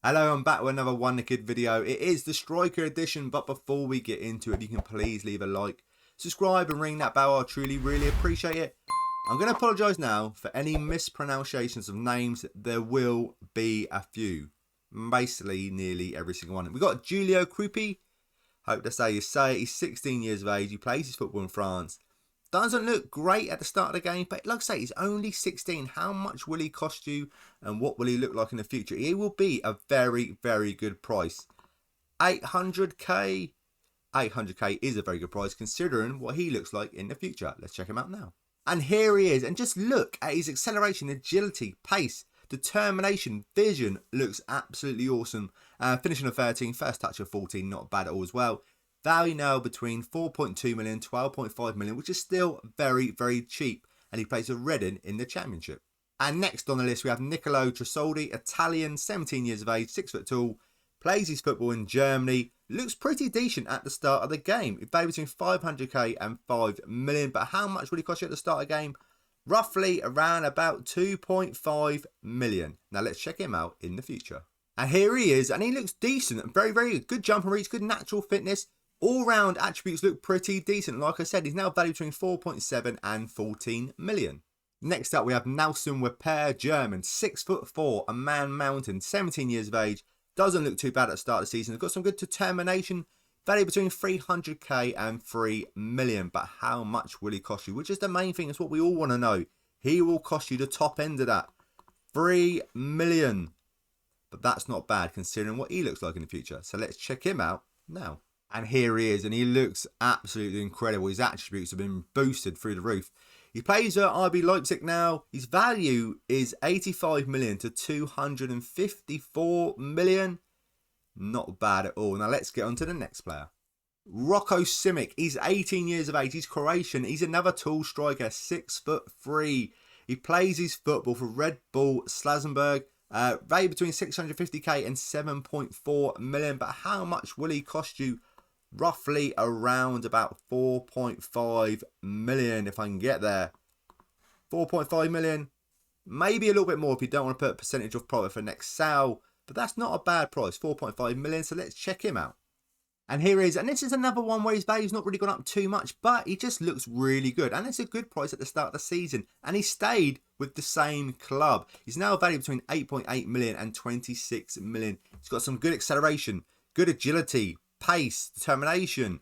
Hello, I'm back with another Wonderkid video. It is the Striker edition, but before we get into it, you can please leave a like, subscribe and ring that bell. I truly, really appreciate it. I'm going to apologise now for any mispronunciations of names. There will be a few. Basically, nearly every single one. We've got Julio. Hope to say you say it. He's 16 years of age. He plays his football in France. Doesn't look great at the start of the game, but like I say, he's only 16. How much will he cost you and what will he look like in the future? He will be a very, very good price. 800k? 800k is a very good price considering what he looks like in the future. Let's check him out now. And here he is. And just look at his acceleration, agility, pace, determination, vision. Looks absolutely awesome. Finishing a 13, first touch of 14, not bad at all as well. Value now between 4.2 million, 12.5 million, which is still very, very cheap. And he plays for Reading in the Championship. And next on the list, we have Niccolò Trasoldi, Italian, 17 years of age, 6 foot tall, plays his football in Germany. Looks pretty decent at the start of the game. It values between 500k and 5 million. But how much will he cost you at the start of the game? Roughly around about 2.5 million. Now let's check him out in the future. And here he is, and he looks decent. Very, very good. Good jump and reach, good natural fitness. All-round attributes look pretty decent. Like I said, he's now valued between 4.7 and 14 million. Next up, we have Nelson Weiper, German, 6'4", a man mountain, 17 years of age. Doesn't look too bad at the start of the season. He's got some good determination. Valued between 300k and 3 million. But how much will he cost you? Which is the main thing. It's what we all want to know. He will cost you the top end of that. 3 million. But that's not bad considering what he looks like in the future. So let's check him out now. And here he is, and he looks absolutely incredible. His attributes have been boosted through the roof. He plays at RB Leipzig now. His value is 85 million to 254 million. Not bad at all. Now let's get on to the next player. Rocco Simic. He's 18 years of age. He's Croatian. He's another tall striker, 6'3". He plays his football for Red Bull Salzburg. Value between 650k and 7.4 million. But how much will he cost you? Roughly around about 4.5 million if I can get there. 4.5 million. Maybe a little bit more if you don't want to put a percentage of profit for next sale. But that's not a bad price. 4.5 million. So let's check him out. And here he is. And this is another one where his value's not really gone up too much. But he just looks really good. And it's a good price at the start of the season. And he stayed with the same club. He's now valued between 8.8 million and 26 million. He's got some good acceleration. Good agility. Pace, determination.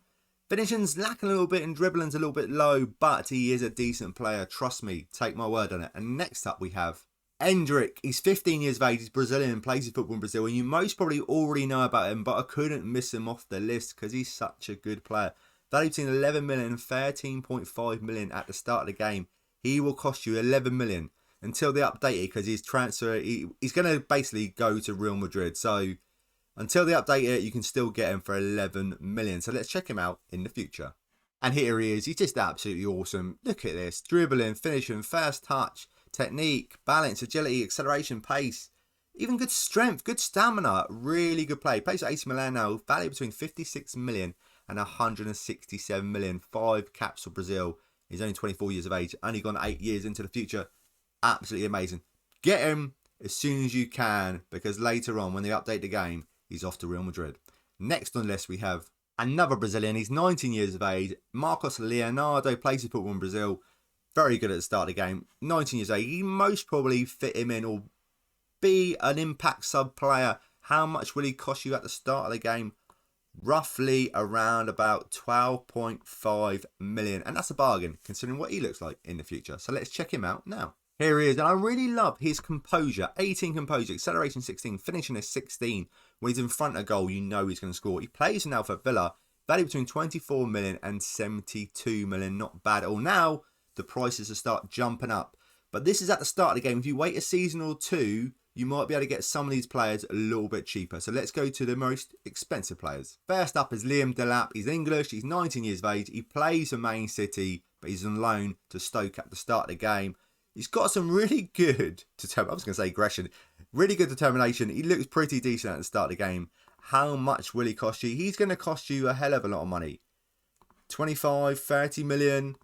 Finishing's lacking a little bit and dribbling's a little bit low, but he is a decent player. Trust me, take my word on it. And next up we have Endrick. He's 15 years of age. He's Brazilian and plays his football in Brazil. And you most probably already know about him, but I couldn't miss him off the list because he's such a good player. Valued between 11 million and 13.5 million at the start of the game. He will cost you 11 million until they update it because his transfer, he's going to basically go to Real Madrid. So until they update it, you can still get him for 11 million. So let's check him out in the future. And here he is. He's just absolutely awesome. Look at this. Dribbling, finishing, first touch, technique, balance, agility, acceleration, pace. Even good strength, good stamina. Really good play. Plays at AC Milan now. Value between 56 million and 167 million. 5 caps for Brazil. He's only 24 years of age. Only gone 8 years into the future. Absolutely amazing. Get him as soon as you can because later on when they update the game, he's off to Real Madrid. Next on the list, we have another Brazilian. He's 19 years of age. Marcos Leonardo plays his football in Brazil. Very good at the start of the game. 19 years of age. He most probably fit him in or be an impact sub player. How much will he cost you at the start of the game? Roughly around about 12.5 million. And that's a bargain considering what he looks like in the future. So let's check him out now. Here he is, and I really love his composure. 18 composure, acceleration 16, finishing a 16. When he's in front of goal, you know he's going to score. He plays now for Villa, value between 24 million and 72 million. Not bad at all. Now, the prices will start jumping up. But this is at the start of the game. If you wait a season or two, you might be able to get some of these players a little bit cheaper. So let's go to the most expensive players. First up is Liam Delap. He's English. He's 19 years of age. He plays for Man City, but he's on loan to Stoke at the start of the game. He's got some really good aggression. Really good determination. He looks pretty decent at the start of the game. How much will he cost you? He's going to cost you a hell of a lot of money. 25, 30 million.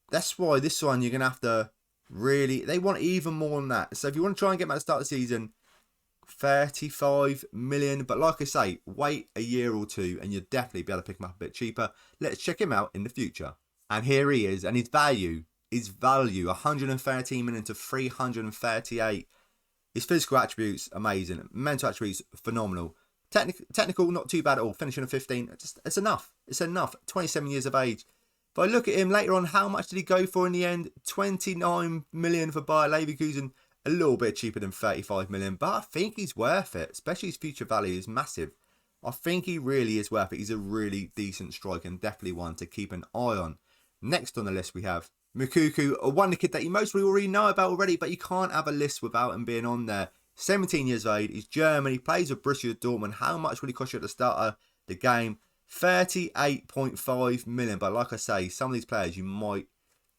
That's why this one you're going to have to really... They want even more than that. So if you want to try and get him at the start of the season, 35 million. But like I say, wait a year or two and you'll definitely be able to pick him up a bit cheaper. Let's check him out in the future. And here he is, and his value 113 million to 338. His physical attributes, amazing. Mental attributes, phenomenal. Technical, not too bad at all. Finishing at 15, it's enough. It's enough. 27 years of age. If I look at him later on, how much did he go for in the end? 29 million for Bayer Leverkusen. A little bit cheaper than 35 million, but I think he's worth it. Especially his future value is massive. I think he really is worth it. He's a really decent striker and definitely one to keep an eye on. Next on the list we have Mukuku, a Wonderkid that you mostly already know about already, but you can't have a list without him being on there. 17 years of age, he's German, he plays with Borussia Dortmund. How much will he cost you at the start of the game? 38.5 million. But like I say, some of these players you might,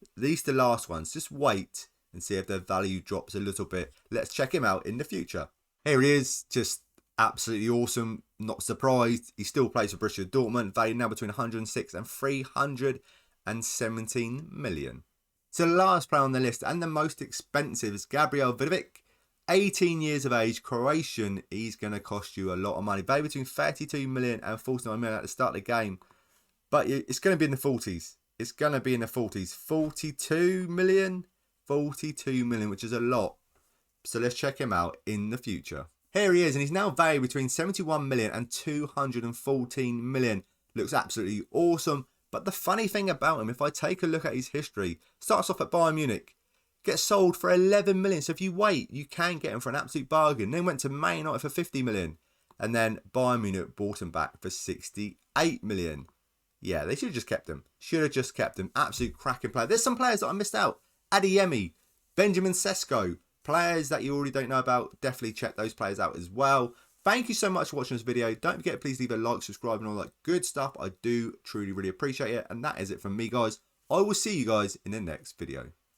at least the last ones, just wait and see if their value drops a little bit. Let's check him out in the future. Here he is, just absolutely awesome. Not surprised. He still plays for Borussia Dortmund, valued now between 106 and 317 million. So the last player on the list and the most expensive is Gabriel Vidovic. 18 years of age, Croatian. He's going to cost you a lot of money. Valued between 32 million and 49 million at the start of the game. But it's going to be in the 40s. It's going to be in the 40s. 42 million? 42 million, which is a lot. So let's check him out in the future. Here he is, and he's now valued between 71 million and 214 million. Looks absolutely awesome. But the funny thing about him, if I take a look at his history, starts off at Bayern Munich, gets sold for 11 million. So if you wait, you can get him for an absolute bargain. Then went to Man United for 50 million. And then Bayern Munich bought him back for 68 million. Yeah, they should have just kept him. Should have just kept him. Absolute cracking player. There's some players that I missed out. Adeyemi, Benjamin Sesko, players that you already don't know about. Definitely check those players out as well. Thank you so much for watching this video. Don't forget to please leave a like, subscribe and all that good stuff. I do truly really appreciate it. And that is it from me, guys. I will see you guys in the next video.